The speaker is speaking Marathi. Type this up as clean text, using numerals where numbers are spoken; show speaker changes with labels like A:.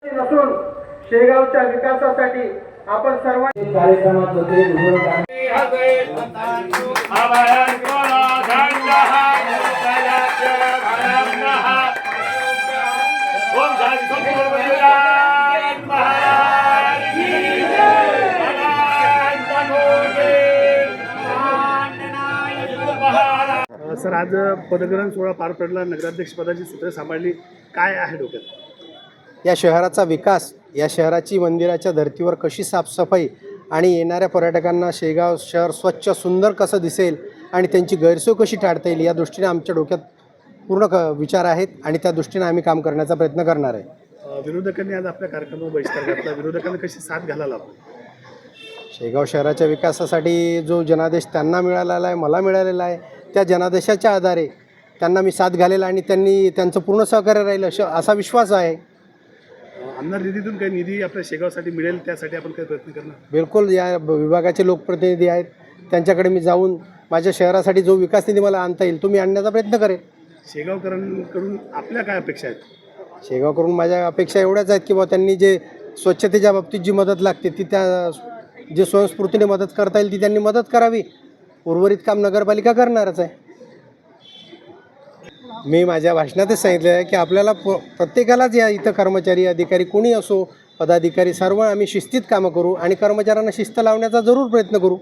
A: नसून शेगावच्या विकासासाठी आपण सर्वांनी कार्यक्रमात होते
B: सर, आज पदग्रहण सोहळा पार पडला. नगराध्यक्ष पदाची सूत्रे सांभाळली. काय आहे डोक्यात?
C: या शहराचा विकास, या शहराची मंदिराच्या धर्तीवर कशी साफसफाई आणि येणाऱ्या पर्यटकांना शेगाव शहर स्वच्छ सुंदर कसं दिसेल आणि त्यांची गैरसोय कशी टाळता येईल या दृष्टीने आमच्या डोक्यात पूर्ण विचार आहेत आणि त्या दृष्टीने आम्ही काम करण्याचा प्रयत्न करणार आहे.
B: विरोधकांनी आज आपल्या कार्यक्रमावर बहिष्कार घातला. विरोधकांना कशी साथ घालायला आपण?
C: शेगाव शहराच्या विकासासाठी जो जनादेश त्यांना मिळालेला आहे, मला मिळालेला आहे, त्या जनादेशाच्या आधारे त्यांना मी साथ घालेल आणि त्यांचं पूर्ण सहकार्य राहील असा विश्वास आहे.
B: आमदार निधीतून काही निधी आपल्या शेगावसाठी मिळेल, त्यासाठी आपण काही प्रयत्न करणार?
C: बिलकुल. या विभागाचे लोकप्रतिनिधी आहेत, त्यांच्याकडे मी जाऊन माझ्या शहरासाठी जो विकास निधी मला आणता येईल तो मी आणण्याचा प्रयत्न करेन.
B: शेगावकरांकडून आपल्या काय अपेक्षा आहेत?
C: शेगावकडून माझ्या अपेक्षा एवढ्याच आहेत की बाबा त्यांनी जे स्वच्छतेच्या बाबतीत जी मदत लागते ती त्या जे स्वयंस्फूर्तीने मदत करता येईल ती त्यांनी मदत करावी. उर्वरित काम नगरपालिका करणारच आहे. मी माझ्या भाषणातच सांगितलं आहे की आपल्याला प्रत्येकालाच या इथं कर्मचारी अधिकारी कोणी असो पदाधिकारी सर्व आम्ही शिस्तीत कामं करू आणि कर्मचाऱ्यांना शिस्त लावण्याचा जरूर प्रयत्न करू.